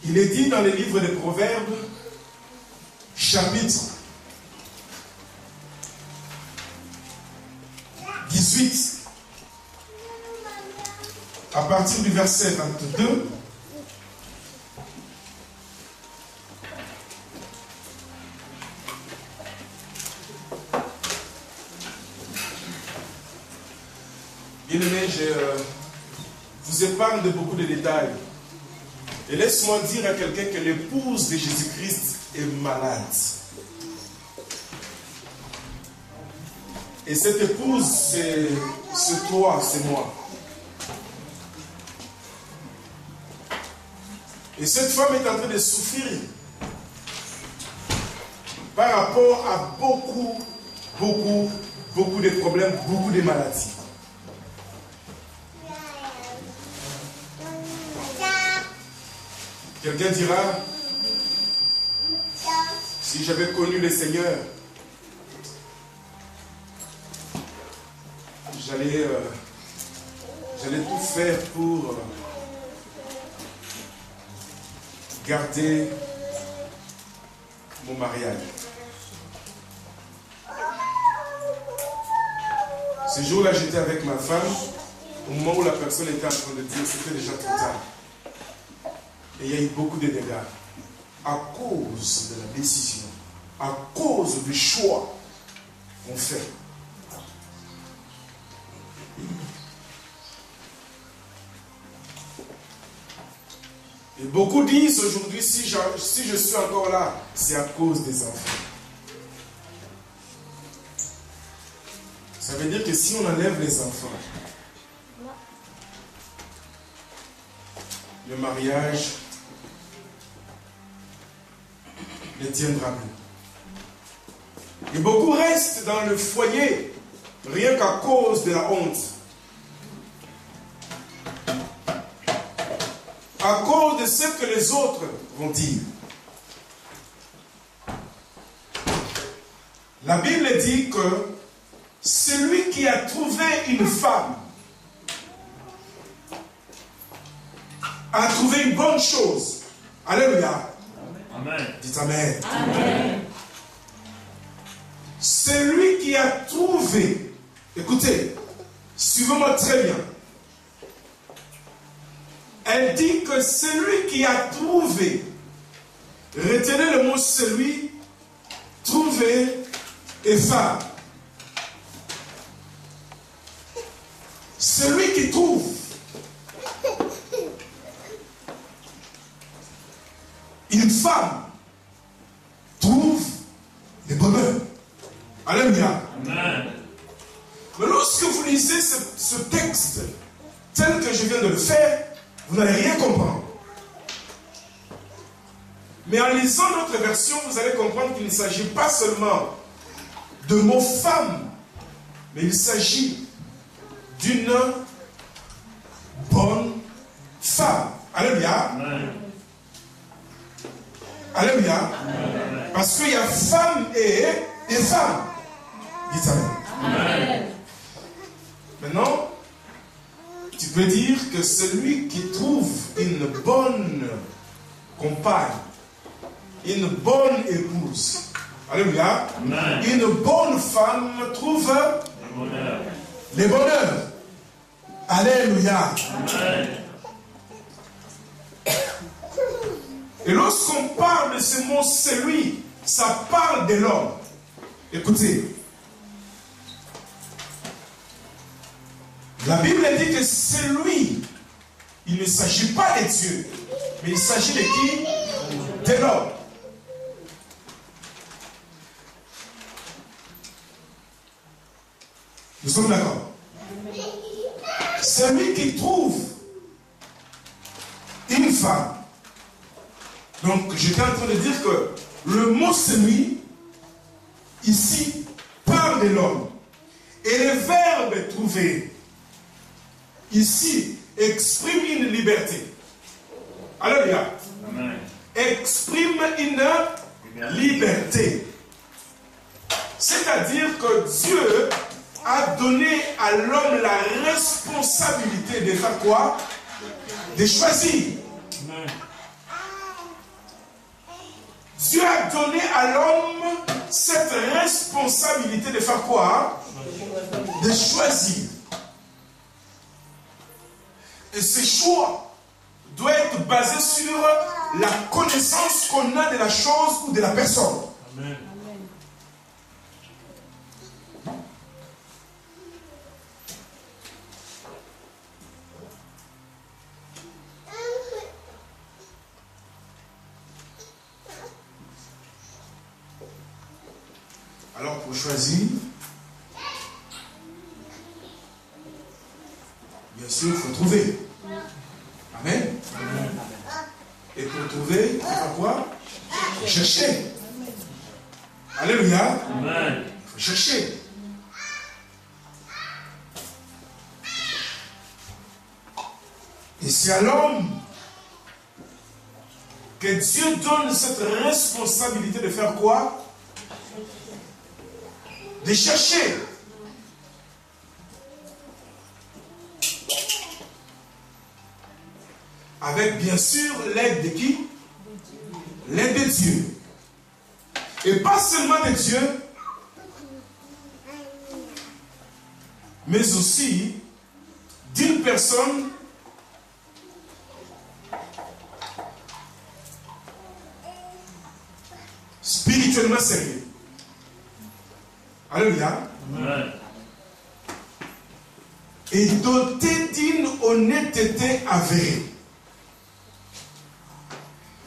Il est dit dans le livre des Proverbes, chapitre 18, à partir du verset 22, bien-aimé, je vous épargne de beaucoup de détails. Et laisse-moi dire à quelqu'un que l'épouse de Jésus-Christ est malade. Et cette épouse, c'est toi, c'est moi. Et cette femme est en train de souffrir par rapport à beaucoup de problèmes, beaucoup de maladies. Quelqu'un dira, si j'avais connu le Seigneur, j'allais tout faire pour garder mon mariage. Ce jour-là, j'étais avec ma femme, au moment où la personne était en train de dire, c'était déjà trop tard. Et il y a eu beaucoup de dégâts à cause de la décision, à cause du choix qu'on fait. Et beaucoup disent aujourd'hui, si je suis encore là, c'est à cause des enfants. Ça veut dire que si on enlève les enfants, le mariage ne tiendra plus. Et beaucoup restent dans le foyer, rien qu'à cause de la honte. À cause de ce que les autres vont dire. La Bible dit que celui qui a trouvé une femme a trouvé une bonne chose. Alléluia. Amen. Dites Amen. Amen. Celui qui a trouvé, écoutez, suivez-moi très bien. Elle dit que celui qui a trouvé, retenez le mot celui, trouvé et femme. Celui qui trouve, une femme trouve le bonheur. Alléluia. Amen. Mais lorsque vous lisez ce texte tel que je viens de le faire, vous n'allez rien comprendre. Mais en lisant notre version, vous allez comprendre qu'il ne s'agit pas seulement de mots femme, mais il s'agit d'une bonne femme. Alléluia. Amen. Alléluia. Amen. Parce qu'il y a femme et femme. Dites Amen. Amen. Maintenant, tu peux dire que celui qui trouve une bonne compagne, une bonne épouse, alléluia, Amen. Une bonne femme trouve le bonheur. Alléluia. Amen. Et lorsqu'on parle de ce mot celui, ça parle de l'homme. Écoutez. La Bible dit que celui, il ne s'agit pas de Dieu, mais il s'agit de qui? De l'homme. Nous sommes d'accord? Celui qui trouve une femme. Donc, j'étais en train de dire que le mot celui, ici, parle de l'homme. Et le verbe trouver, ici, exprime une liberté. Alléluia. Amen. Exprime une liberté. C'est-à-dire que Dieu a donné à l'homme la responsabilité de faire quoi? De choisir. Amen. Dieu a donné à l'homme cette responsabilité de faire quoi? De choisir. Et ce choix doit être basé sur la connaissance qu'on a de la chose ou de la personne. Amen. Alors pour choisir, bien sûr, il faut trouver. Amen. Et pour trouver, il faut quoi? Il faut chercher. Alléluia. Amen. Il faut chercher. Et c'est à l'homme que Dieu donne cette responsabilité de faire quoi? De chercher. Avec bien sûr l'aide de qui? L'aide de Dieu. Et pas seulement de Dieu, mais aussi d'une personne spirituellement sérieuse. Alléluia. Amen. Et doté d'une honnêteté avérée.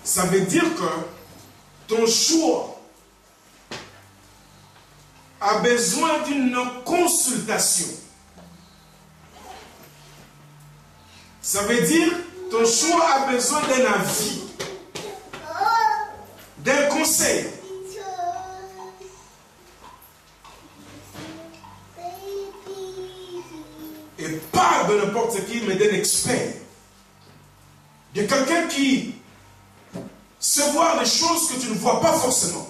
Ça veut dire que ton choix a besoin d'une consultation. Ça veut dire que ton choix a besoin d'un avis, d'un conseil. Et pas de n'importe qui, mais d'un expert. De quelqu'un qui sait voir des choses que tu ne vois pas forcément.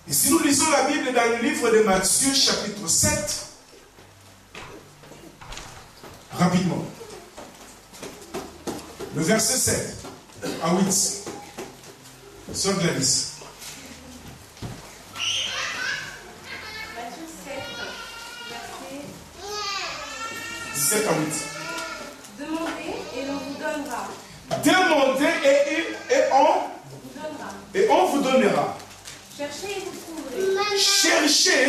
Et si nous lisons la Bible dans le livre de Matthieu, chapitre 7, rapidement, le verset 7 à 8, Sœur Gladys. Matthieu 7, verset 7 à 8. Demandez et l'on vous donnera. Demandez et on vous donnera. Cherchez et vous trouverez. Cherchez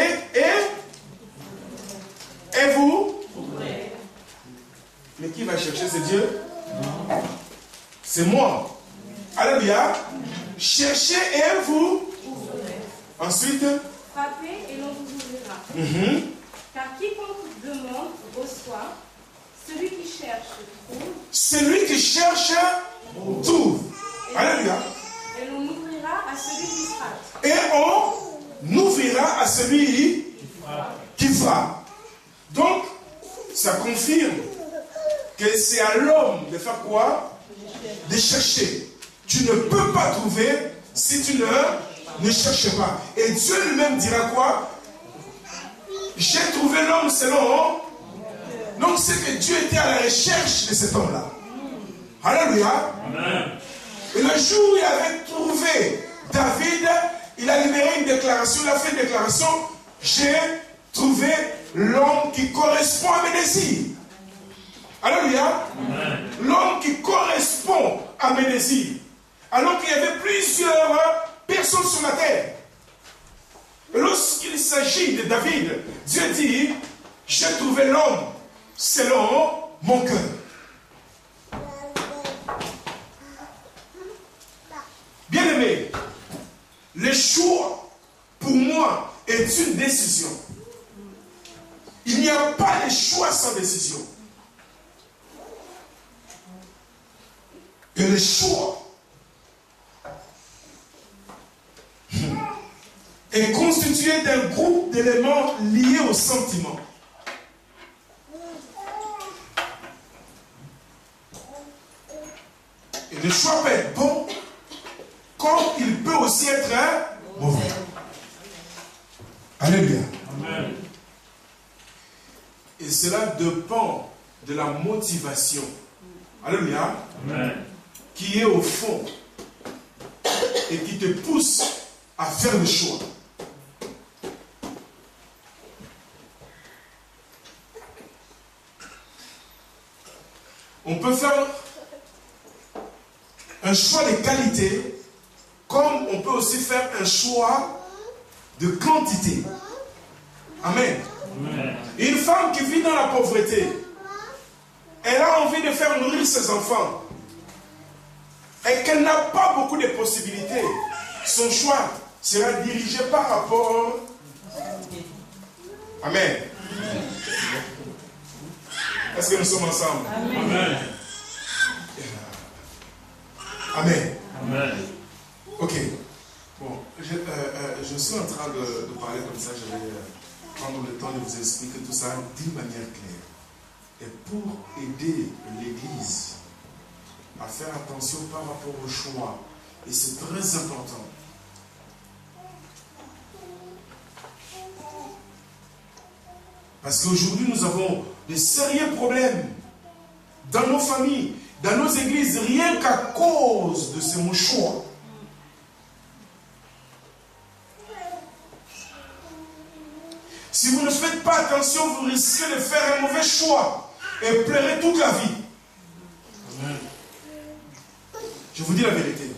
et vous trouverez. Mais qui va chercher? C'est Dieu? C'est moi. Alléluia. Cherchez et vous trouverez. Ensuite, frappez et l'on vous ouvrira. Car quiconque demande reçoit. Celui qui cherche trouve. Celui qui cherche trouve. Alléluia. Et l'on ouvrira à celui qui frappe. Et on ouvrira à celui qui frappe. Donc, ça confirme que c'est à l'homme de faire quoi? De chercher. Tu ne peux pas trouver si tu ne cherches pas. Et Dieu lui-même dira quoi? J'ai trouvé l'homme selon. Donc c'est que Dieu était à la recherche de cet homme-là. Alléluia. Amen. Et le jour où il avait trouvé David, il a libéré une déclaration, il a fait une déclaration: j'ai trouvé l'homme qui correspond à mes désirs. Alléluia. L'homme qui correspond à mes désirs. Alors qu'il y avait plusieurs personnes sur la terre. Et lorsqu'il s'agit de David, Dieu dit: j'ai trouvé l'homme selon mon cœur. Bien-aimé, le choix, pour moi, est une décision. Il n'y a pas de choix sans décision. Et le choix est constitué d'un groupe d'éléments liés au sentiment. Et le choix peut être bon, comme il peut aussi être mauvais. Alléluia. Amen. Et cela dépend de la motivation Alléluia. Amen. Qui est au fond et qui te pousse à faire le choix. On peut faire un choix de qualité comme on peut aussi faire un choix de quantité. Amen. Amen. Une femme qui vit dans la pauvreté, elle a envie de faire nourrir ses enfants et qu'elle n'a pas beaucoup de possibilités. Son choix sera dirigé par rapport. Amen. Est-ce que nous sommes ensemble? Amen. Amen. Amen. Ok. Bon, je suis en train de parler comme ça. Je vais prendre le temps de vous expliquer tout ça d'une manière claire. Et pour aider l'Église à faire attention par rapport au choix, et c'est très important. Parce qu'aujourd'hui, nous avons de sérieux problèmes dans nos familles, dans nos églises, rien qu'à cause de ce mot choix. Si vous ne faites pas attention, vous risquez de faire un mauvais choix et pleurer toute la vie. Amen. Je vous dis la vérité.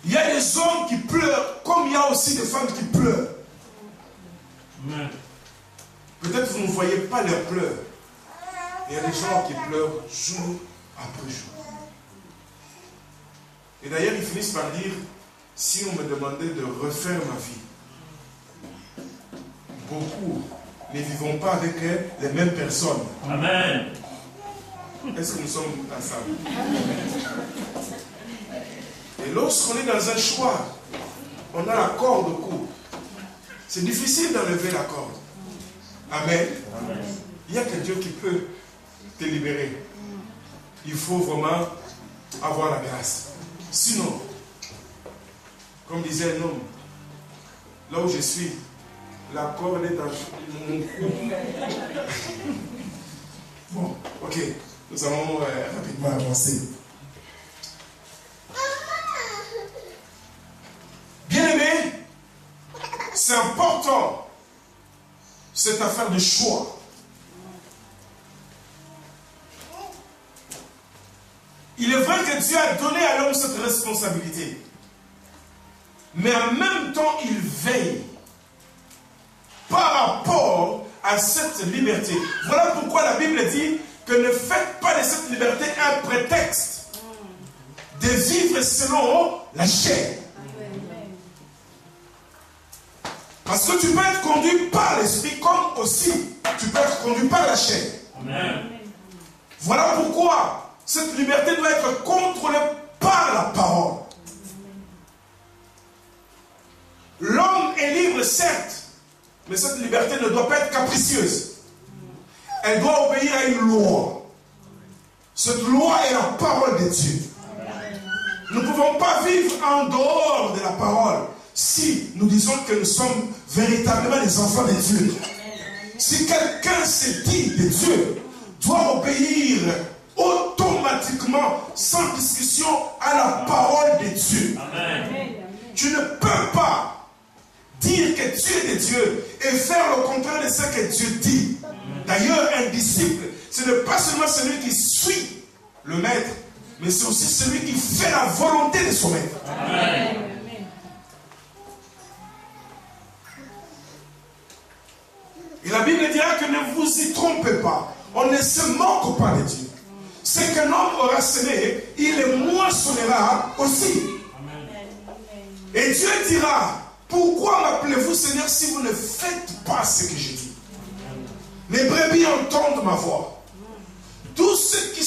Il y a des hommes qui pleurent, comme il y a aussi des femmes qui pleurent. Amen. Peut-être vous ne voyez pas leurs pleurs. Il y a des gens qui pleurent jour après jour. Et d'ailleurs, ils finissent par dire, si on me demandait de refaire ma vie, beaucoup ne vivons pas avec les mêmes personnes. Amen. Est-ce que nous sommes ensemble? Et lorsqu'on est dans un choix, on a la corde au cou. C'est difficile d'enlever la corde. Amen. Amen. Il n'y a que Dieu qui peut te libérer. Il faut vraiment avoir la grâce. Sinon, comme disait un homme, là où je suis, la corde est dans mon cou. Bon, ok. Nous allons rapidement avancer. Bien-aimé, c'est important cette affaire de choix. Il est vrai que Dieu a donné à l'homme cette responsabilité. Mais en même temps, il veille par rapport à cette liberté. Voilà pourquoi la Bible dit que ne faites pas de cette liberté un prétexte de vivre selon la chair. Parce que tu peux être conduit par l'esprit comme aussi tu peux être conduit par la chair. Amen. Voilà pourquoi cette liberté doit être contrôlée par la parole. L'homme est libre, certes, mais cette liberté ne doit pas être capricieuse. Elle doit obéir à une loi. Cette loi est la parole de Dieu. Nous ne pouvons pas vivre en dehors de la parole si nous disons que nous sommes véritablement des enfants de Dieu. Si quelqu'un se dit de Dieu, doit obéir automatiquement, sans discussion, à la parole de Dieu. Amen. Tu ne peux pas dire que tu es de Dieu et faire le contraire de ce que Dieu dit. D'ailleurs, un disciple, ce n'est pas seulement celui qui suit le maître, mais c'est aussi celui qui fait la volonté de son maître. Amen. Et la Bible dira que ne vous y trompez pas. On ne se moque pas de Dieu. Ce qu'un homme aura semé, il le moissonnera aussi. Amen. Et Dieu dira, pourquoi m'appelez-vous Seigneur si vous ne faites pas ce que je dis? Les brebis entendent ma voix. Tous ceux qui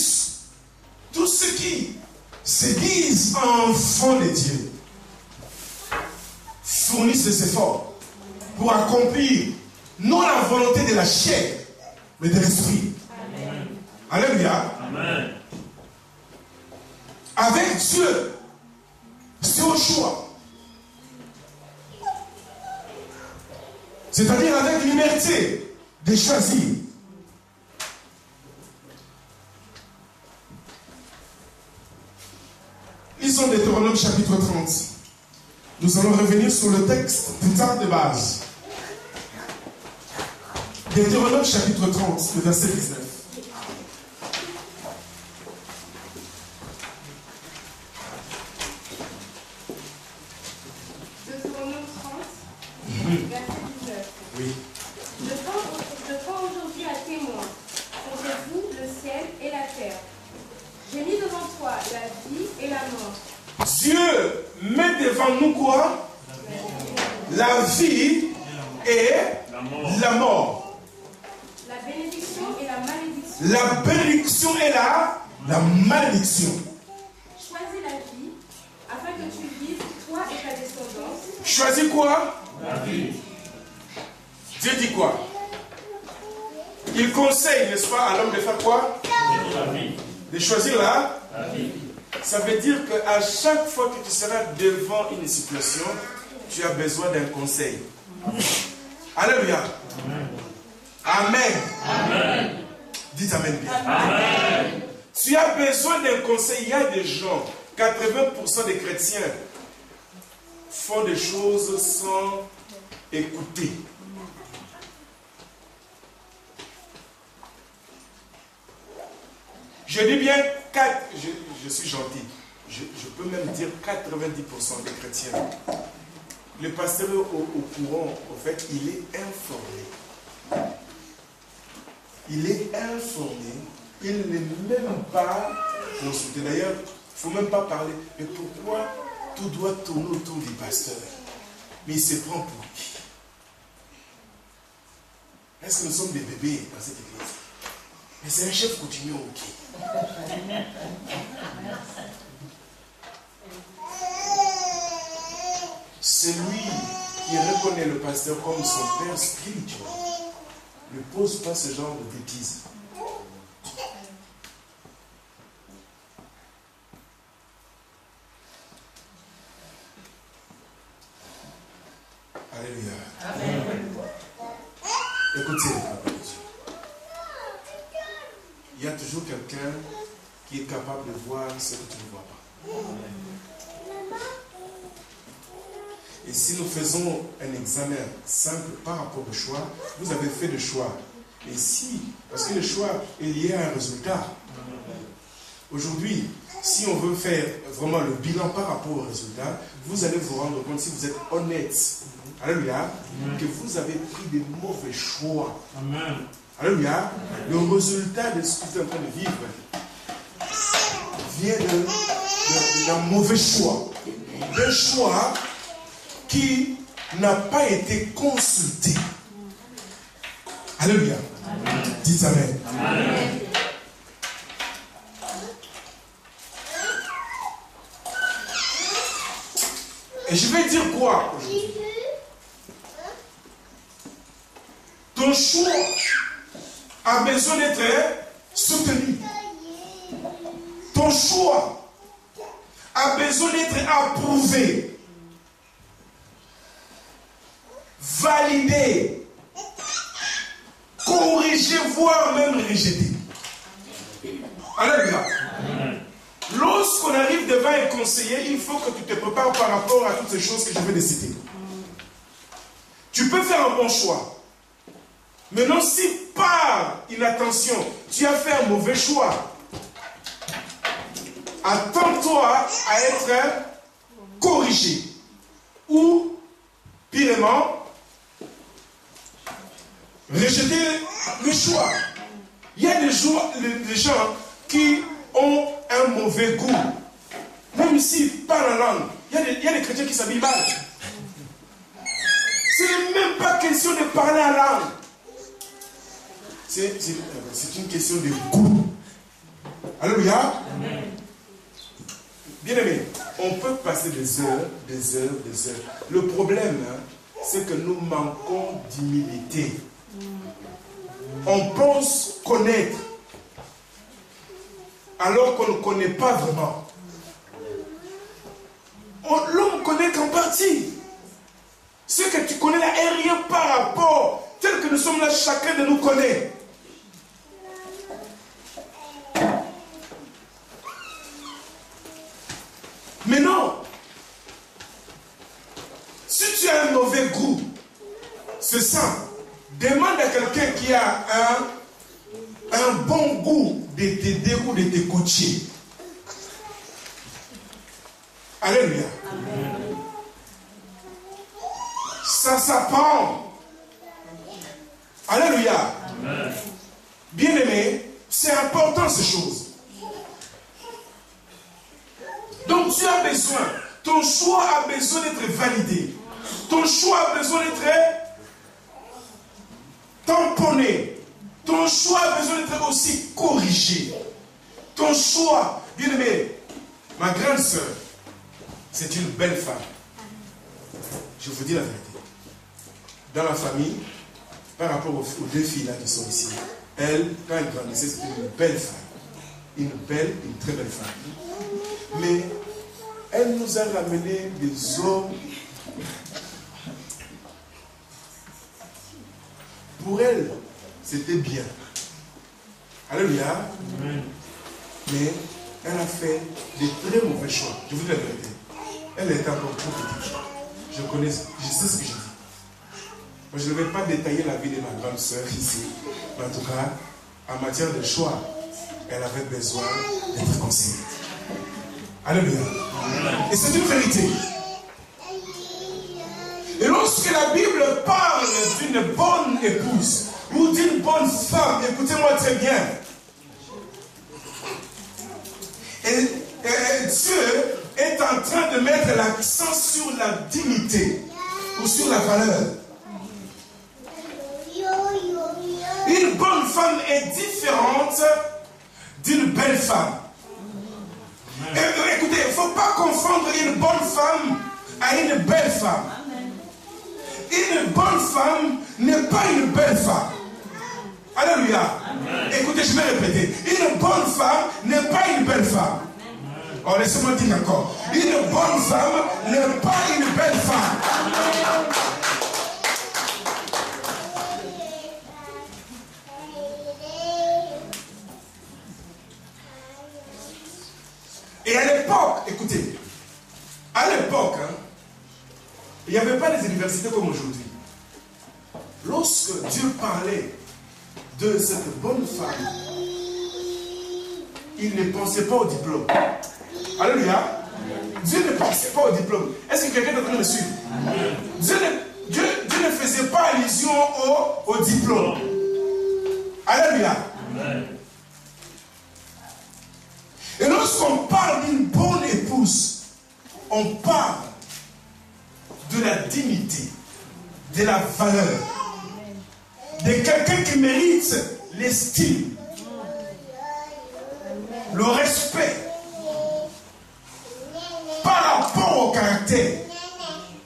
se disent enfants de Dieu fournissent des efforts pour accomplir non la volonté de la chair, mais de l'esprit. Alléluia. Amen. Avec Dieu, c'est au choix. C'est-à-dire avec liberté de choisir. lisons Deutéronome chapitre 30. Nous allons revenir sur le texte putain de base. Deutéronome chapitre 30, le verset 19. Deutéronome 30, verset 19. Oui. Je prends aujourd'hui à témoin contre vous le ciel et la terre. J'ai mis devant toi la vie et la mort. Dieu met devant nous quoi? La vie et la mort. La bénédiction et la malédiction. La bénédiction et la malédiction. Choisis la vie afin que tu vives, toi et ta descendance. Choisis quoi? La vie. Dieu dit quoi? Il conseille, n'est-ce pas, à l'homme de faire quoi? La vie. De choisir la vie. Ça veut dire qu'à chaque fois que tu seras devant une situation, tu as besoin d'un conseil. Alléluia. Amen. Amen. Dites Amen bien. Amen. Tu as besoin d'un conseil. Il y a des gens, 80% des chrétiens font des choses sans écouter. Je dis bien, je suis gentil, je peux même dire 90% des chrétiens. Le pasteur au courant, au fait, il est informé. Il est informé, il n'est même pas consulté. D'ailleurs, il ne faut même pas parler. Mais pourquoi tout doit tourner autour du pasteur? Mais il se prend pour qui? Est-ce que nous sommes des bébés dans cette église? Mais c'est un chef coutumier ok. Celui qui reconnaît le pasteur comme son père spirituel ne pose pas ce genre de bêtises. Alléluia. Amen. Écoutez les paroles de Dieu. Il y a toujours quelqu'un qui est capable de voir ce que tu ne vois pas. Et si nous faisons un examen simple par rapport au choix, vous avez fait le choix. Et si, parce que le choix est lié à un résultat. Aujourd'hui, si on veut faire vraiment le bilan par rapport au résultat, vous allez vous rendre compte, si vous êtes honnête, alléluia, que vous avez pris des mauvais choix. Amen. Alléluia. Le résultat de ce que vous êtes en train de vivre vient d'un mauvais choix. D'un choix qui n'a pas été consulté. Alléluia. Dites Amen. Amen. Et je vais dire quoi aujourd'hui? Ton choix a besoin d'être soutenu. Ton choix a besoin d'être approuvé, validé, corrigé, voire même rejeté. Alléluia. Lorsqu'on arrive devant un conseiller, il faut que tu te prépares par rapport à toutes ces choses que je vais te citer. Tu peux faire un bon choix. Maintenant, si par inattention, tu as fait un mauvais choix, attends-toi à être corrigé. Ou, pirement, rejeter le choix. Il y a des gens qui ont un mauvais goût. Même s'ils parlent la langue. Il y a des chrétiens qui s'habillent mal. Ce n'est même pas question de parler la langue. C'est une question de goût. Alléluia. Bien aimé, on peut passer des heures. Le problème, c'est que nous manquons d'humilité. On pense connaître, alors qu'on ne connaît pas vraiment. L'homme connaît qu'en partie. Ce que tu connais là est rien par rapport, tel que nous sommes là, chacun de nous connaît. Mais Demande à quelqu'un qui a un bon goût de t'aider ou de te coacher. Alléluia. Amen. Ça s'apprend. Alléluia. Amen. Bien-aimé, c'est important ces choses. Donc tu as besoin, ton choix a besoin d'être validé. Ton choix a besoin d'être tamponné. Ton choix a besoin d'être aussi corrigé. Ton choix, bien-aimé, ma grande sœur, c'est une belle femme. Je vous dis la vérité. Dans la famille, par rapport aux deux filles là qui sont ici, elle, quand elle grandissait, c'était une belle femme. Une très belle femme. Mais elle nous a ramené des hommes. Pour elle, c'était bien. Alléluia. Mais elle a fait des très mauvais choix. Je vous dis la vérité. Elle est encore trop petite. Je sais ce que je dis. Moi, je ne vais pas détailler la vie de ma grande sœur ici. Mais en tout cas, en matière de choix, elle avait besoin d'être conseillée. Alléluia. Et c'est une vérité. Et lorsque la Bible parle d'une bonne épouse ou d'une bonne femme, écoutez-moi très bien. Et Dieu est en train de mettre l'accent sur la dignité ou sur la valeur. Une bonne femme est différente d'une belle femme. Écoutez, il ne faut pas confondre une bonne femme à une belle femme. Une bonne femme n'est pas une belle femme. Alléluia. Écoutez, je vais répéter. Une bonne femme n'est pas une belle femme. Oh, laissez-moi dire encore. Une bonne femme n'est pas une belle femme. Et à l'époque, écoutez, à l'époque, il n'y avait pas des universités comme aujourd'hui. Lorsque Dieu parlait de cette bonne femme, il ne pensait pas au diplôme. Alléluia. Dieu ne pensait pas au diplôme. Est-ce que quelqu'un est en train de me suivre? Dieu ne faisait pas allusion au diplôme. Alléluia. Et lorsqu'on parle d'une bonne épouse, on parle de la dignité, de la valeur, de quelqu'un qui mérite l'estime, le respect, par rapport au caractère,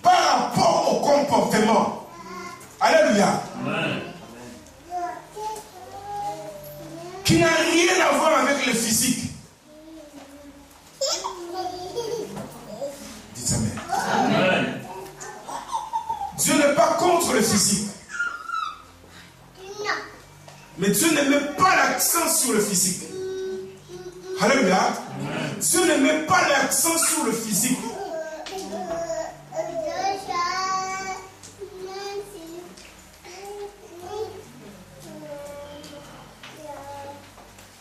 par rapport au comportement. Alléluia. Qui n'a rien à voir avec le physique. Dites amen. Amen. Dieu n'est pas contre le physique. Mais Dieu ne met pas l'accent sur le physique. Alléluia. Dieu ne met pas l'accent sur le physique.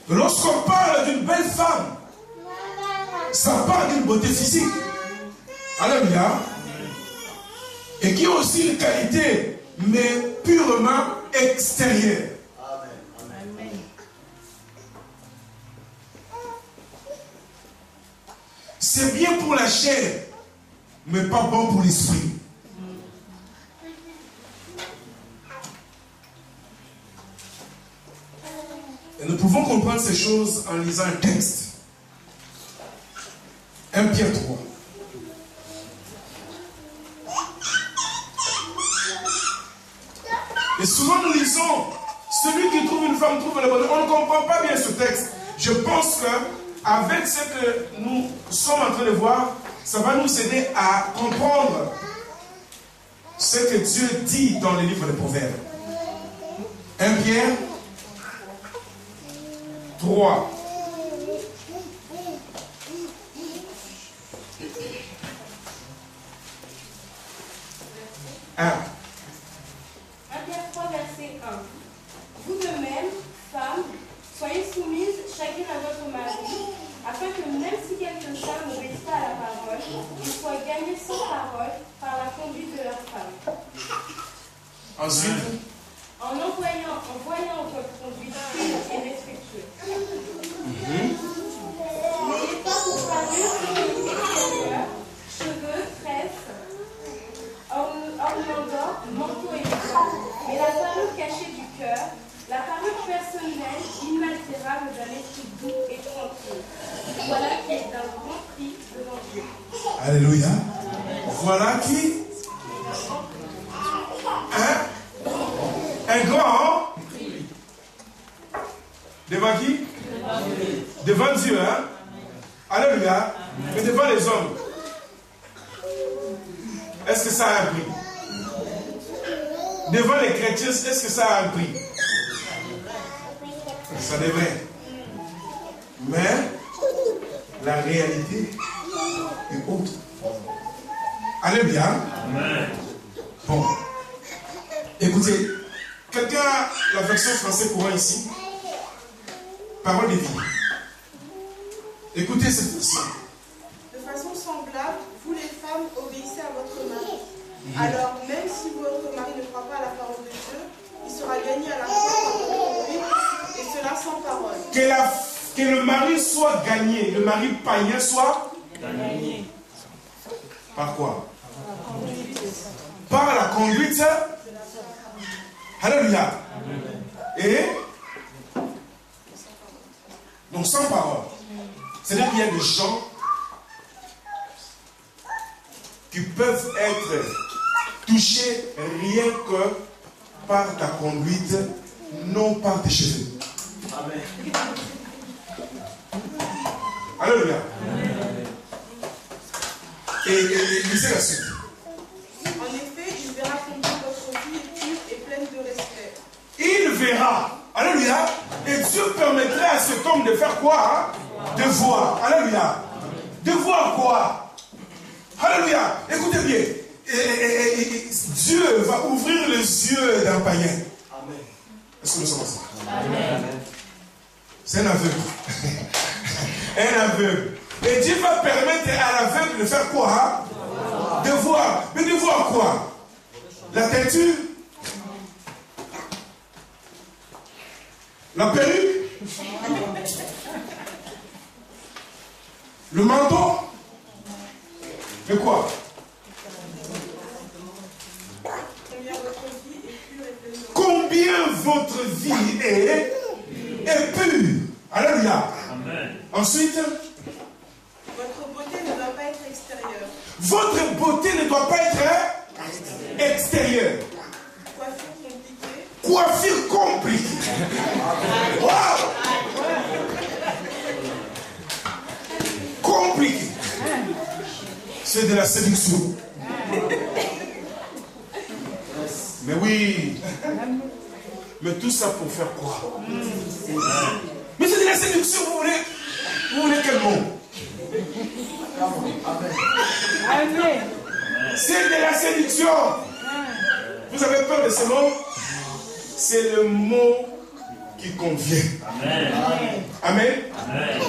Lorsqu'on parle d'une belle femme, ça parle d'une beauté physique. Alléluia. Et qui a aussi une qualité, mais purement extérieure. Amen. C'est bien pour la chair, mais pas bon pour l'esprit. Et nous pouvons comprendre ces choses en lisant un texte. 1 Pierre 3. Et souvent nous lisons, celui qui trouve une femme trouve le bonheur. On ne comprend pas bien ce texte. Je pense qu'avec ce que nous sommes en train de voir, ça va nous aider à comprendre ce que Dieu dit dans le livre des Proverbes. 1 Pierre 3. Pierre 3, verset 1. Vous de même, femmes, soyez soumises chacune à votre mari, afin que même si quelques-uns n'obéissent pas à la parole, ils soient gagnés sans parole par la conduite de leur femme. Ensuite, En voyant votre conduite pure et respectueuse. N'ayez pas pour parure extérieure, cheveux, tresses, ornements d'or, manteau et blanc, mais la parure cachée du cœur, la parure personnelle, inaltérable d'un esprit doux et tranquille. Voilà qui est d'un grand prix devant Dieu. alléluia. Voilà qui. Hein? Un grand. Devant qui? Devant Dieu, hein? Alléluia. Mais devant les hommes. Est-ce que ça a un prix? Devant les chrétiens, est-ce que ça a un prix? Ça devrait. Mais la réalité est autre. Alléluia. Bon. Écoutez, quelqu'un a la version français courant ici? Parole de vie. Écoutez cette version. De façon semblable, vous les femmes obéissez à votre mari. Alors, même si votre mari ne croit pas à la parole de Dieu, il sera gagné à la foi par votre conduite, et cela sans parole. Que le mari soit gagné, le mari païen soit Gagné. par quoi? Par la conduite. Alléluia. Et donc sans parole. C'est-à-dire qu'il y a des gens qui peuvent être touchés rien que par ta conduite, non par tes cheveux. Amen. Alléluia. Et lisez la suite. En effet, il verra combien votre vie est pure et pleine de respect. Il verra. Alléluia. Et Dieu permettrait à cet homme de faire quoi? Hein? De voir. Alléluia. De voir quoi? Alléluia. Écoutez bien. Dieu va ouvrir les yeux d'un païen. Amen. Est-ce que nous sommes ensemble? Amen. C'est un aveugle. Un aveugle. Et Dieu va permettre à l'aveugle de faire quoi? Hein? De voir. Mais de voir quoi? La teinture? La perruque? Le manteau? De quoi? Combien votre vie est pure et pleine de respect. Combien votre vie est pure. Alléluia. Amen. Ensuite, Votre beauté ne doit pas être extérieure. votre beauté ne doit pas être extérieure. Coiffure compliquée. Coiffure compliquée. Wow. Compliqué. C'est de la séduction. Mais oui. Mais tout ça pour faire quoi? Mais c'est de la séduction, vous voulez quel mot? C'est de la séduction. Vous avez peur de ce mot? C'est le mot qui convient. Amen. Amen. Amen.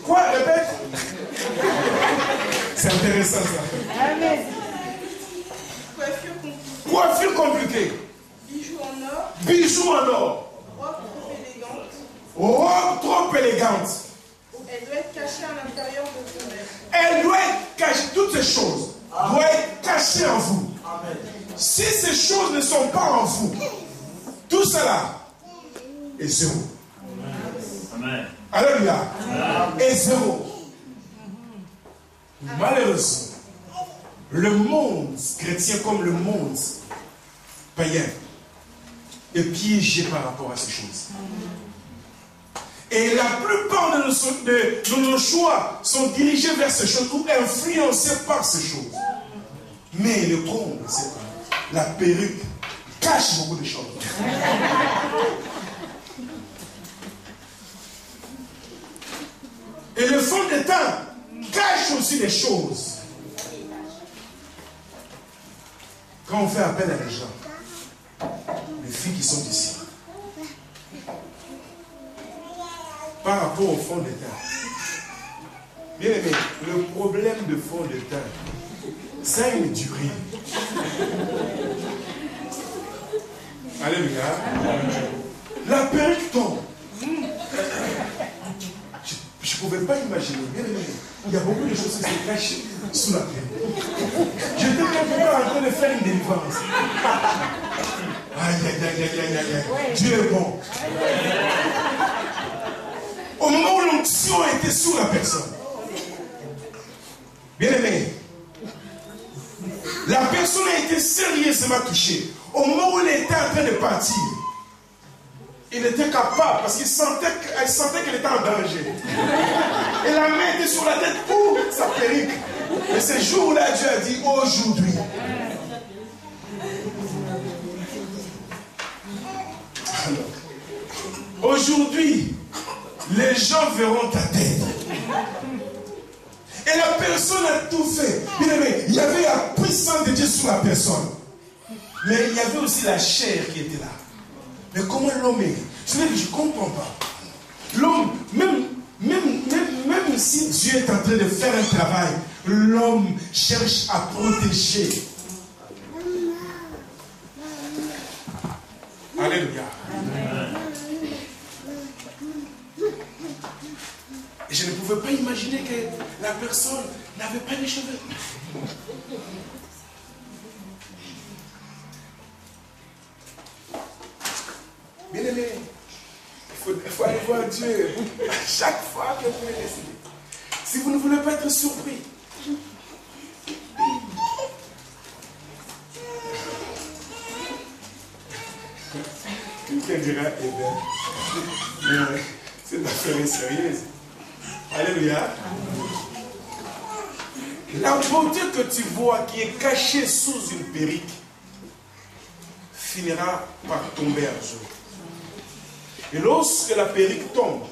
Quoi? Répète. C'est intéressant ça. Coiffure compliquée. Coiffure compliquée. Bijoux en or. Bijoux en or. Robe trop élégante. Robe trop élégante. Elle doit être cachée à l'intérieur de vous-même. Elle doit être cachée. Toutes ces choses doivent être cachées en vous. Amen. Si ces choses ne sont pas en vous, tout cela est zéro. Amen. Alléluia. Est zéro. Malheureusement, le monde chrétien comme le monde païen est piégé par rapport à ces choses. Et la plupart de nos choix sont dirigés vers ces choses ou influencés par ces choses. Mais le comble, c'est quoi? La perruque cache beaucoup de choses. Et le fond de teint cache aussi des choses. Quand on fait appel à des gens, les filles qui sont ici. Par rapport au fond de teint. Bien aimé, le problème de fond de teint, ça a une durée. Alléluia. La perruque tombe. Je ne pouvais pas imaginer. Bien aimé, il y a beaucoup de choses qui se cachent sous la perruque. J'étais quelque part en train de faire une délivrance. Aïe, aïe, aïe, aïe, aïe, aïe. Dieu est bon. Au moment où l'onction était sur la personne. Bien aimé, la personne a été sérieusement touchée. Au moment où elle était en train de partir, il était capable, parce qu'il sentait qu'elle était en danger. Et la main était sur la tête pour sa perruque. Et ce jour-là, Dieu a dit, aujourd'hui. Alors, aujourd'hui, les gens verront ta tête. Et la personne a tout fait. Bien aimé, il y avait la puissance de Dieu sur la personne. Mais il y avait aussi la chair qui était là. Mais comment l'homme est? Je ne comprends pas. L'homme, même si Dieu est en train de faire un travail, l'homme cherche à protéger. Alléluia. Et je ne pouvais pas imaginer que la personne n'avait pas les cheveux. Bien aimé, il faut aller voir Dieu à chaque fois que vous me décidez. Si vous ne voulez pas être surpris. Quelqu'un dira, eh bien, cette affaire est sérieuse. Alléluia. La beauté que tu vois qui est cachée sous une perruque finira par tomber un jour. Et lorsque la perruque tombe,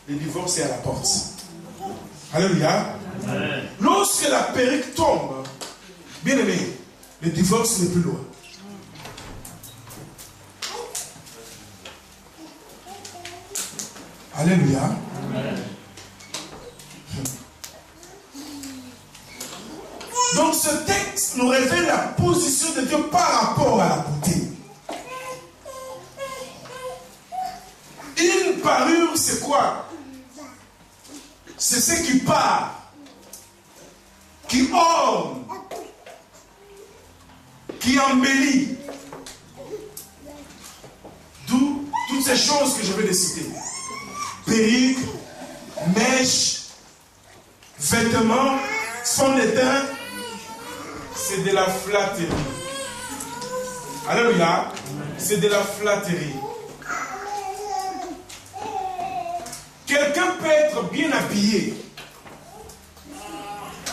le divorce est à la porte. Alléluia. Amen. Lorsque la perruque tombe, bien aimé, le divorce n'est plus loin. Alléluia. Amen. Donc ce texte nous révèle la position de Dieu par rapport à la beauté. Une parure, c'est quoi? C'est ce qui part, qui orne, qui embellit. D'où toutes ces choses que je vais les citer. Perruque, mèche, vêtements, fond de teint, c'est de la flatterie. Alléluia, c'est de la flatterie. Quelqu'un peut être bien habillé,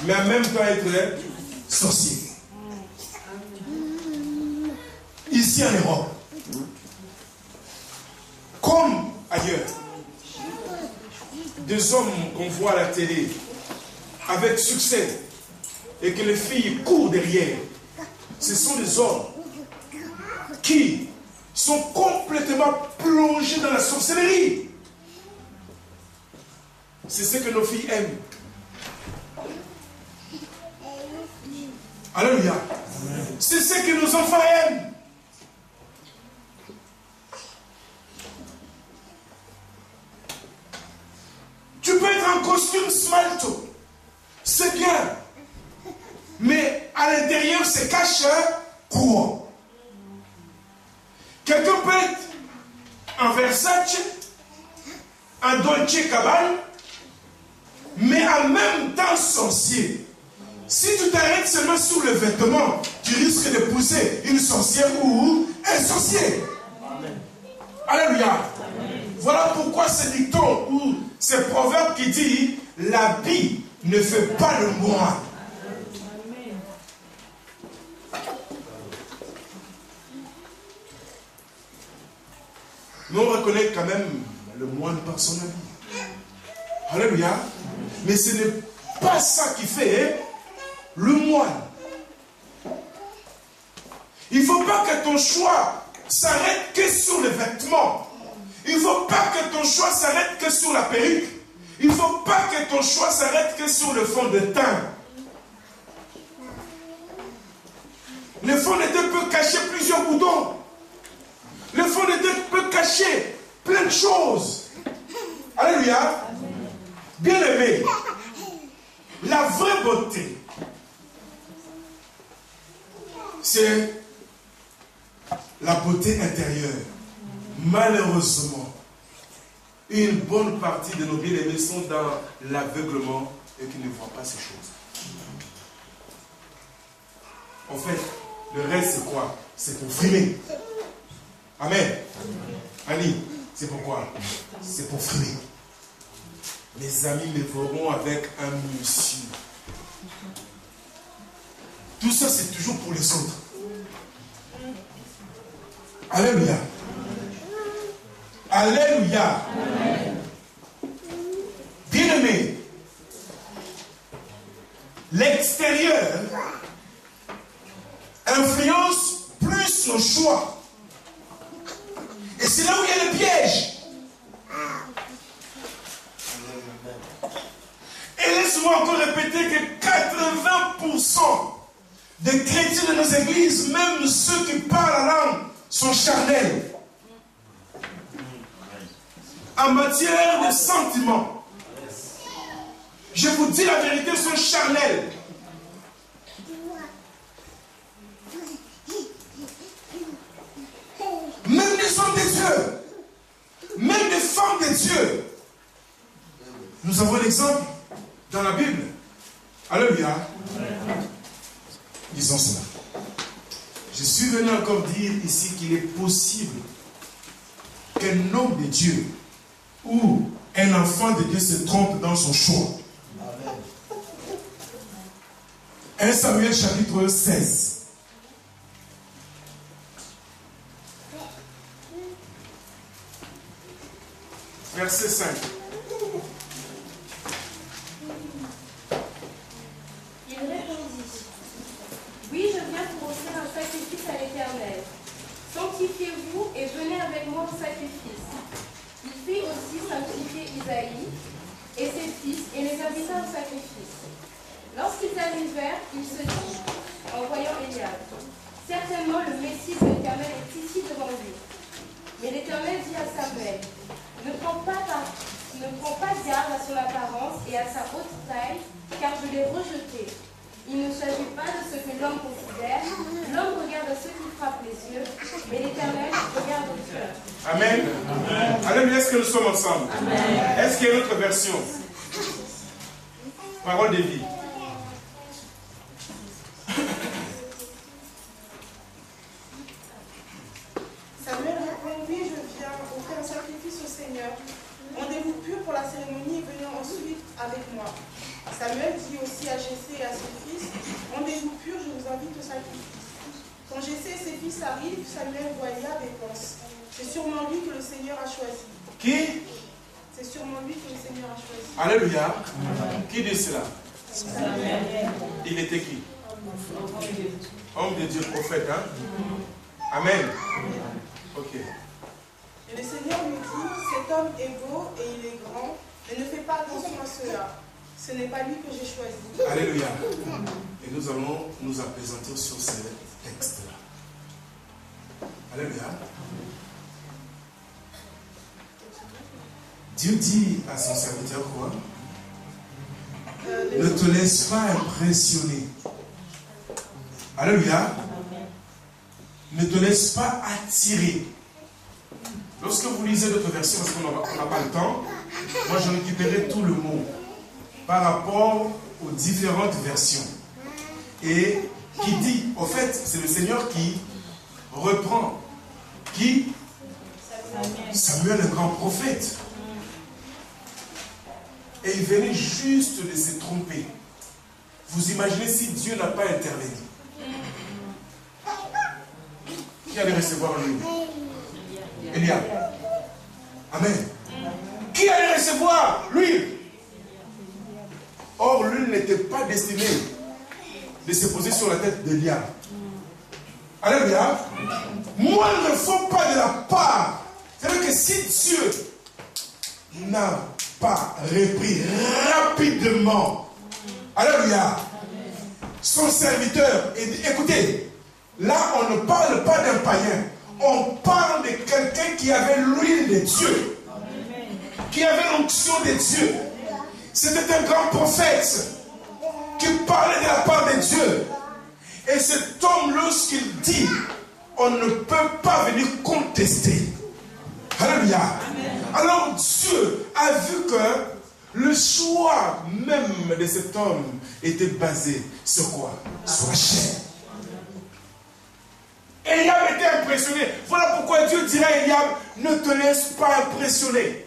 mais en même temps être sorcier. Ici en Europe, comme ailleurs, des hommes qu'on voit à la télé avec succès et que les filles courent derrière, ce sont des hommes qui sont complètement plongés dans la sorcellerie. C'est ce que nos filles aiment. Alléluia. C'est ce que nos enfants aiment. Tu peux être en costume smalto. C'est bien. Mais à l'intérieur, c'est cache courant. Quelqu'un peut être en Versace, en Dolce Gabbana, mais en même temps sorcier. Si tu t'arrêtes seulement sur le vêtement, tu risques de pousser une sorcière ou un sorcier. Amen. Alléluia. Amen. Voilà pourquoi ce dicton ou ce proverbe qui dit l'habit ne fait pas le moine. Mais on reconnaît quand même le moine par son habit. Alléluia. Mais ce n'est pas ça qui fait le moine. Il ne faut pas que ton choix s'arrête que sur les vêtements. Il ne faut pas que ton choix s'arrête que sur la perruque. Il ne faut pas que ton choix s'arrête que sur le fond de teint. Le fond de teint peut cacher plusieurs boutons. Le fond de teint peut cacher plein de choses. Alléluia. Bien-aimé, la vraie beauté, c'est la beauté intérieure. Malheureusement, une bonne partie de nos bien-aimés sont dans l'aveuglement et qui ne voient pas ces choses. En fait, le reste c'est quoi? C'est pour frimer. Amen. Annie, c'est pourquoi? C'est pour frimer. Mes amis me verront avec un monsieur. Tout ça, c'est toujours pour les autres. Alléluia. Alléluia. Bien-aimé, l'extérieur influence plus nos choix. Et c'est là où il y a le piège. Et laisse-moi encore répéter que 80% des chrétiens de nos églises, même ceux qui parlent la langue, sont charnels. En matière de sentiments, je vous dis la vérité, sont charnels. Même les hommes de Dieu, même les femmes de Dieu. Nous avons l'exemple dans la Bible. Alléluia. Disons cela. Je suis venu encore dire ici qu'il est possible qu'un homme de Dieu ou un enfant de Dieu se trompe dans son choix. 1 Samuel chapitre 16. Verset 5. Il répondit, oui, je viens pour offrir un sacrifice à l'Éternel. Sanctifiez-vous et venez avec moi au sacrifice. Il fit aussi sanctifier Isaïe et ses fils et les invita au sacrifice. Lorsqu'ils arrivèrent, il se dit, en voyant Eliab, certainement le Messie de l'Éternel est ici devant lui. Mais l'Éternel dit à Samuel, ne prends pas garde à son apparence et à sa haute taille, car je l'ai rejeté. Il ne s'agit pas de ce que l'homme considère. L'homme regarde à ce qui frappe les yeux, mais l'Éternel regarde au cœur. Amen. Amen. Alléluia, est-ce que nous sommes ensemble? Amen. Est-ce qu'il y a une autre version? Parole de vie. Samuel répondit, je viens offrir un sacrifice au Seigneur. Rendez-vous pur pour la cérémonie et venez ensuite avec moi. Samuel dit aussi à Jessé et à ses fils, rendez-vous pur, je vous invite au sacrifice. Quand Jessé et ses fils arrivent, Samuel voit Eliab et pense, c'est sûrement lui que le Seigneur a choisi. Qui? C'est sûrement lui que le Seigneur a choisi. Alléluia. Qui dit cela? Samuel. Il était qui? Homme de Dieu, prophète, hein? Amen. Ok. Et le Seigneur lui dit, cet homme est beau et il est grand, mais ne fais pas attention à cela. Ce n'est pas lui que j'ai choisi. Alléluia. Et nous allons nous appesantir sur ce texte-là. Alléluia. Dieu dit à son serviteur quoi? Ne te laisse pas impressionner. Alléluia. Ne te laisse pas attirer. Lorsque vous lisez d'autres versions, parce qu'on n'a pas le temps, moi j'ai récupéré tout le mot par rapport aux différentes versions. Et qui dit, en fait, c'est le Seigneur qui reprend. Qui? Samuel, le grand prophète. Et il venait juste de se tromper. Vous imaginez si Dieu n'a pas intervenu? Qui allait recevoir lui? Eliab. Amen. Qui allait recevoir lui? Or, l'huile n'était pas destinée de se poser sur la tête d'Eliab. Alléluia. Moi, il ne faut pas de la part. C'est-à-dire que si Dieu n'a pas repris rapidement, alléluia, son serviteur, et écoutez, là on ne parle pas d'un païen, on parle de quelqu'un qui avait l'huile de Dieu, qui avait l'onction de Dieu. C'était un grand prophète qui parlait de la part de Dieu. Et cet homme, lorsqu'il dit, on ne peut pas venir contester. Alléluia. Alors Dieu a vu que le choix même de cet homme était basé sur quoi? Sur la chair. Eliab était impressionné. Voilà pourquoi Dieu dirait à Eliab, ne te laisse pas impressionner.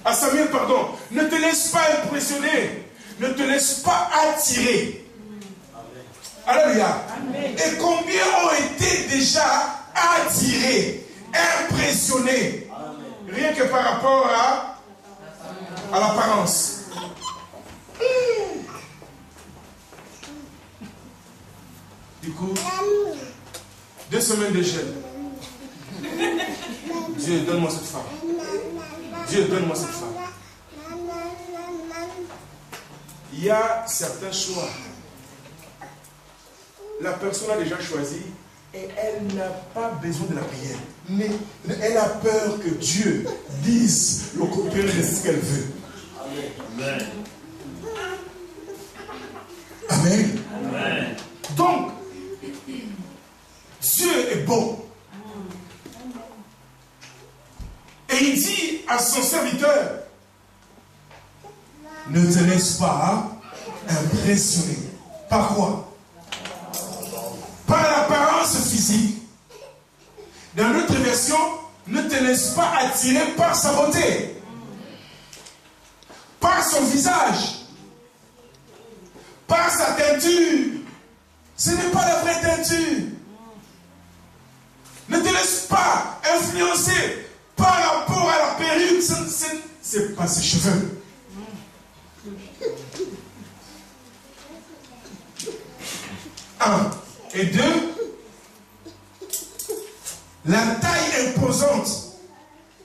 À Samuel, pardon, ne te laisse pas impressionner. Ne te laisse pas attirer. Alléluia. Et combien ont été déjà attirés, impressionnés, rien que par rapport à l'apparence. Du coup, 2 semaines de jeûne. Dieu, donne-moi cette femme. Dieu, donne-moi cette femme. Il y a certains choix. La personne a déjà choisi et elle n'a pas besoin de la prière. Mais elle a peur que Dieu dise le contraire de ce qu'elle veut. Amen. Amen. Amen. Donc, Dieu est bon. Et il dit à son serviteur, ne te laisse pas impressionner. Par quoi? Par l'apparence physique. Dans notre version, ne te laisse pas attirer par sa beauté, par son visage, par sa teinture. Ce n'est pas la vraie teinture. Ne te laisse pas influencer par rapport à la perruque. C'est pas ses cheveux. Un. Et 2, la taille imposante.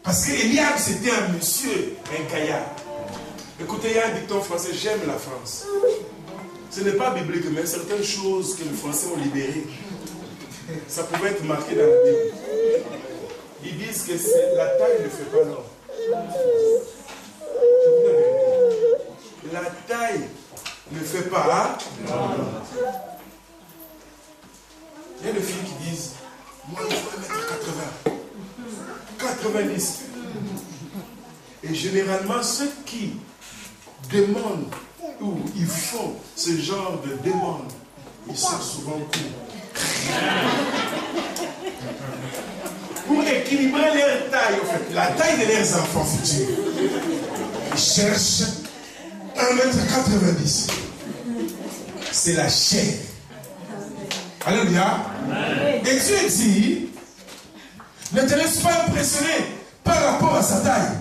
Parce qu'Eliab, c'était un monsieur, un gaillard. Écoutez, il y a un dicton français, j'aime la France. Ce n'est pas biblique, mais certaines choses que les Français ont libérées, ça pouvait être marqué dans la Bible. Ils disent que la taille ne fait pas l'homme. La taille ne fait pas l'homme. Il y a des filles qui disent, moi je dois mettre 90. Et généralement, ceux qui demandent ou ils font ce genre de demande, ils sont souvent courts. Pour équilibrer leur taille, en fait, la taille de leurs enfants futurs, ils cherchent 1,90 m. C'est la chair. Alléluia. Et Dieu dit, ne te laisse pas impressionner par rapport à sa taille.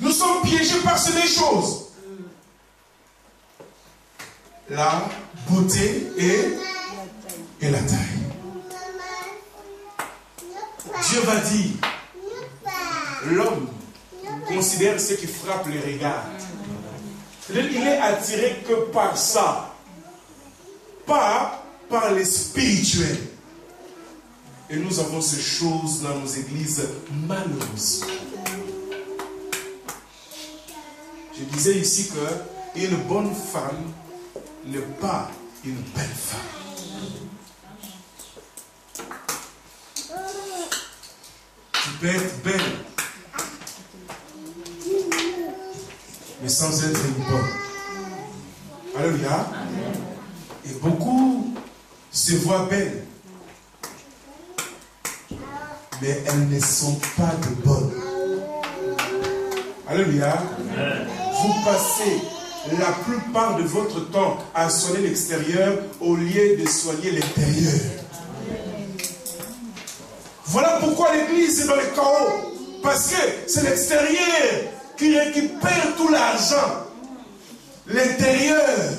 Nous sommes piégés par ces deux choses. La beauté et la taille. Dieu va dire, l'homme considère ce qui frappe les regards. Il est attiré que par ça. Pas par les spirituels. Et nous avons ces choses dans nos églises malheureuses. Je disais ici que une bonne femme n'est pas une belle femme. Tu peux être belle, mais sans être une bonne. Alléluia. Et beaucoup se voient belles, mais elles ne sont pas de bonnes. Alléluia. Vous passez la plupart de votre temps à soigner l'extérieur au lieu de soigner l'intérieur. Voilà pourquoi l'église est dans le chaos. Parce que c'est l'extérieur qui récupère tout l'argent. L'intérieur,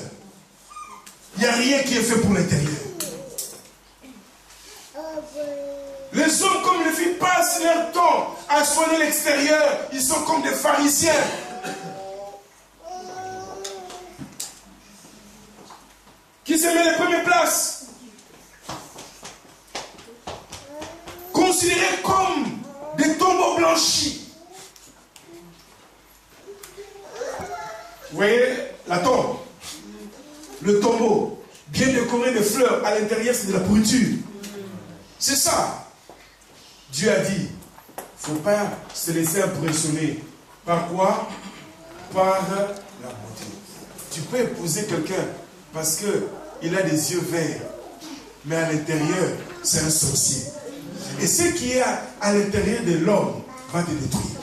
il n'y a rien qui est fait pour l'intérieur. Les hommes comme les filles passent leur temps à soigner l'extérieur. Ils sont comme des pharisiens. Qui se met les premières places. Considérés comme des tombeaux blanchis. Vous voyez la tombe. Le tombeau, bien décoré de fleurs. À l'intérieur, c'est de la pourriture. C'est ça. Dieu a dit, il ne faut pas se laisser impressionner. Par quoi? Par la beauté. Tu peux épouser quelqu'un parce qu'il a des yeux verts. Mais à l'intérieur, c'est un sorcier. Et ce qui est à l'intérieur de l'homme va te détruire.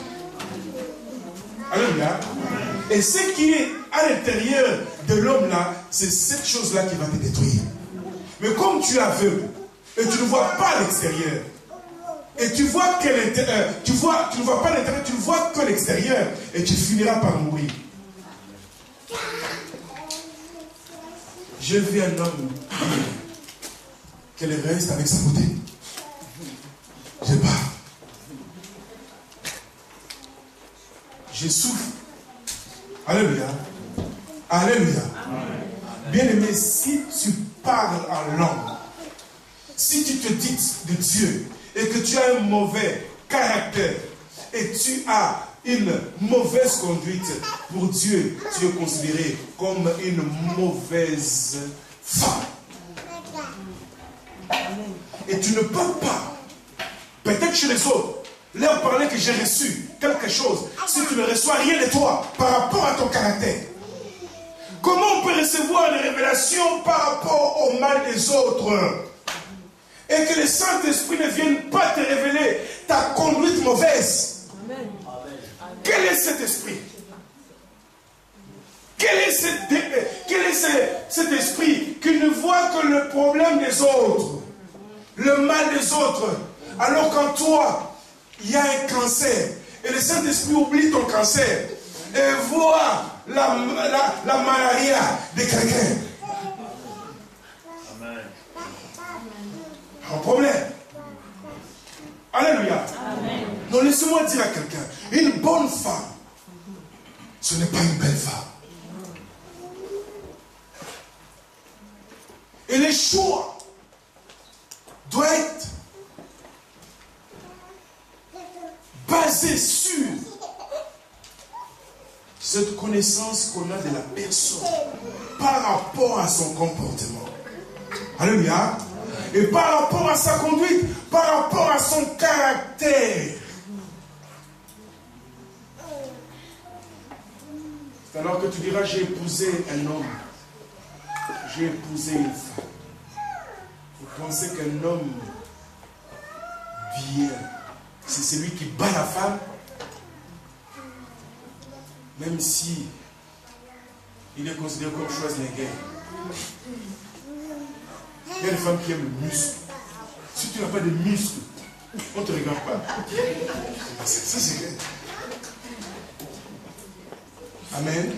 Alléluia. Et ce qui est à l'intérieur de l'homme là, c'est cette chose-là qui va te détruire. Mais comme tu es aveugle, et tu ne vois pas l'extérieur, et tu vois que l'intérieur, tu ne vois pas l'intérieur, tu ne vois que l'extérieur, et tu finiras par mourir. J'ai vu un homme qu'elle reste avec sa beauté. Je pars. Je souffre. Alléluia. Alléluia. Bien-aimé, si tu parles en langue, si tu te dis de Dieu et que tu as un mauvais caractère et tu as une mauvaise conduite pour Dieu, tu es considéré comme une mauvaise femme. Et tu ne peux pas, peut-être chez les autres, leur parler que j'ai reçu quelque chose, si tu ne reçois rien de toi par rapport à ton caractère. Comment on peut recevoir des révélations par rapport au mal des autres et que le Saint-Esprit ne vienne pas te révéler ta conduite mauvaise? Amen. Quel est cet esprit? Quel est cet esprit qui ne voit que le problème des autres, le mal des autres, alors qu'en toi, il y a un cancer et le Saint-Esprit oublie ton cancer et voit la malaria de quelqu'un? Un problème. Alléluia. Amen. Non, laissez-moi dire à quelqu'un, une bonne femme, ce n'est pas une belle femme. Et les choix doivent être basés sur cette connaissance qu'on a de la personne par rapport à son comportement. Alléluia. Et par rapport à sa conduite, par rapport à son caractère. C'est alors que tu diras, j'ai épousé un homme, j'ai épousé une femme. Vous pensez qu'un homme bien, c'est celui qui bat la femme, même si il est considéré comme Schwarzenegger. Il y a des femmes qui aiment le muscle. Si tu n'as pas de muscle, on ne te regarde pas. Ça, c'est vrai. Amen.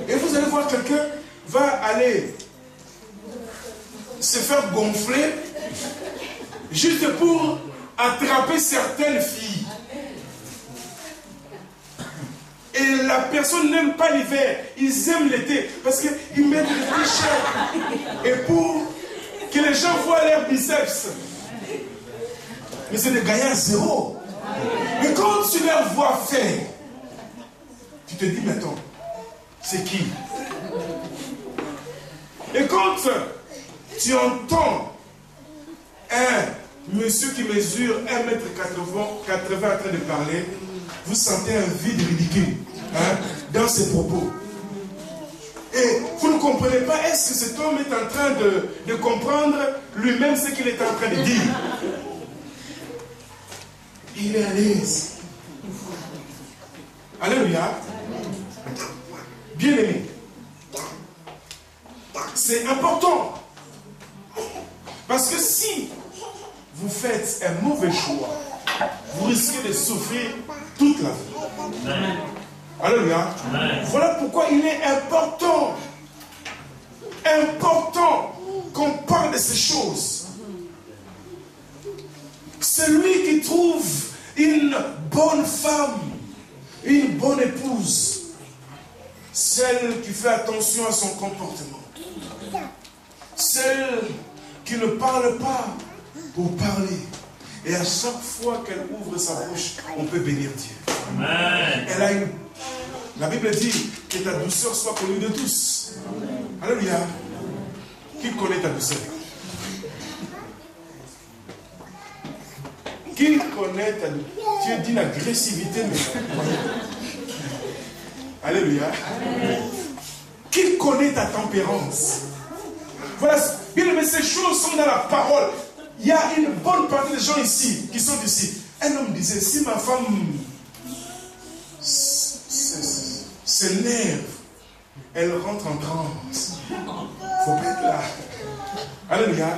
Et vous allez voir, quelqu'un va aller se faire gonfler juste pour attraper certaines filles. Et la personne n'aime pas l'hiver. Ils aiment l'été parce qu'ils mettent des t-shirts. Et pour que les gens voient leurs biceps. Mais c'est des gaillards zéro. Mais quand tu leur vois faire, tu te dis, mais attends, c'est qui? Et quand tu entends un monsieur qui mesure 1m80 en train de parler, vous sentez un vide ridicule dans ses propos. Et vous ne comprenez pas, est-ce que cet homme est en train de comprendre lui-même ce qu'il est en train de dire? Il est à l'aise. Alléluia. Bien-aimé, c'est important. Parce que si vous faites un mauvais choix, vous risquez de souffrir toute la vie. Amen. Alléluia. Amen. Voilà pourquoi il est important qu'on parle de ces choses. Celui qui trouve une bonne femme, une bonne épouse, celle qui fait attention à son comportement, celle qui ne parle pas pour parler. Et à chaque fois qu'elle ouvre sa bouche, on peut bénir Dieu. Amen. Elle a une... La Bible dit que ta douceur soit connue de tous. Alléluia. Qui connaît ta douceur? Qui connaît ta douceur? Tu es d'une agressivité, mais... Alléluia. Qui connaît ta tempérance? Voilà, bien aimé, ces choses sont dans la parole. Il y a une bonne partie des gens ici, qui sont ici. Un homme disait, si ma femme s'énerve, elle rentre en transe. Il ne faut pas être là. Alléluia.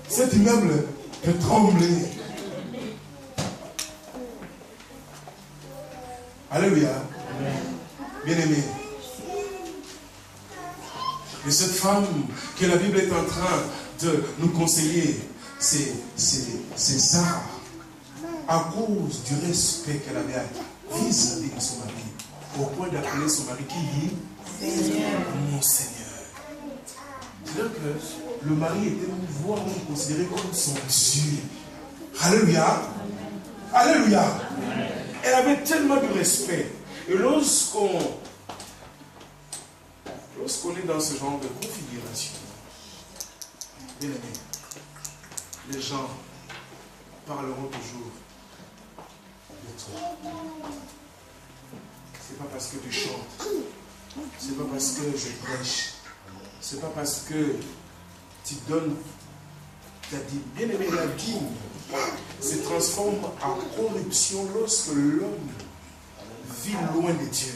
Cet immeuble peut trembler. Alléluia. Bien-aimé. Et cette femme que la Bible est en train de nous conseiller, c'est Sarah. À cause du respect qu'elle avait vis-à-vis de son mari, au point d'appeler son mari qui dit Seigneur. Mon Seigneur. C'est-à-dire que le mari était voire considéré comme son Dieu. Alléluia. Alléluia. Elle avait tellement de respect. Et lorsqu'on est dans ce genre de configuration, bien aimé, les gens parleront toujours de toi. C'est pas parce que tu chantes, c'est pas parce que je prêche, c'est pas parce que tu donnes ta dîme. Bien aimé, la dîme se transforme en corruption lorsque l'homme vit loin de Dieu.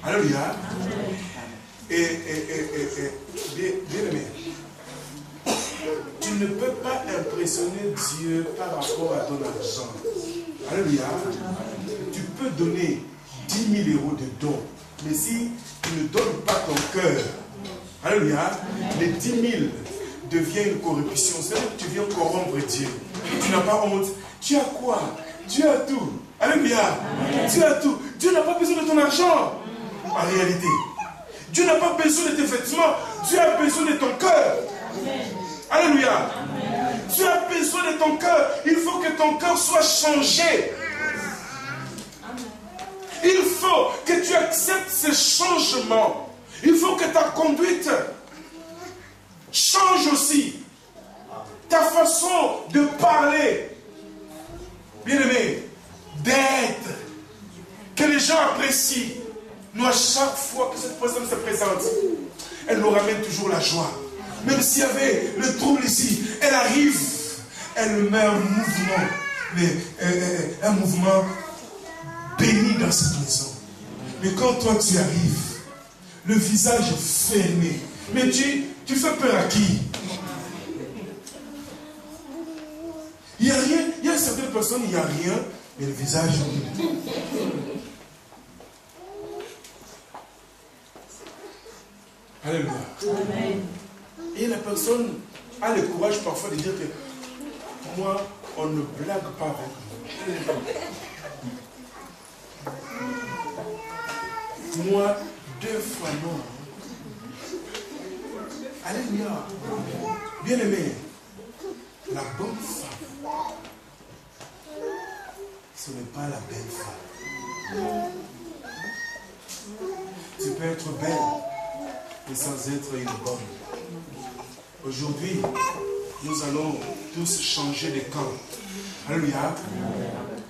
Alléluia. Et bien aimé, tu ne peux pas impressionner Dieu par rapport à ton argent. Alléluia. Tu peux donner 10 000 euros de dons, mais si tu ne donnes pas ton cœur, alléluia, les 10 000 devient une corruption. C'est-à-dire que tu viens corrompre Dieu. Tu n'as pas honte. Tu as quoi? Tu as tout. Alléluia. Tu as tout. Dieu n'a pas besoin de ton argent. En réalité, Dieu n'a pas besoin de tes vêtements. Dieu a besoin de ton cœur. Alléluia. Tu as besoin de ton cœur. Il faut que ton cœur soit changé. Il faut que tu acceptes ce changement. Il faut que ta conduite change aussi. Ta façon de parler. Bien-aimé, d'être. Que les gens apprécient. Nous, à chaque fois que cette personne se présente, elle nous ramène toujours la joie. Même s'il y avait le trouble ici, elle arrive, elle met un mouvement béni dans cette maison. Mais quand toi tu arrives, le visage fermé, mais tu fais peur à qui? Il n'y a rien, il y a certaines personnes, il n'y a rien, mais le visage. Alléluia. Amen. Et la personne a le courage parfois de dire que moi, on ne blague pas avec moi. Moi, 2 fois non. Alléluia. Bien aimé, la bonne femme, ce n'est pas la belle femme. Tu peux être belle, mais sans être une bonne. Aujourd'hui, nous allons tous changer de camp. Alléluia.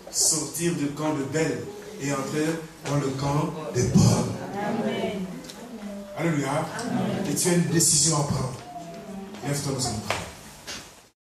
Sortir du camp de belle et entrer dans le camp des bonnes. Alléluia. Et tu as une décision à prendre. Lève-toi, nous allons prier.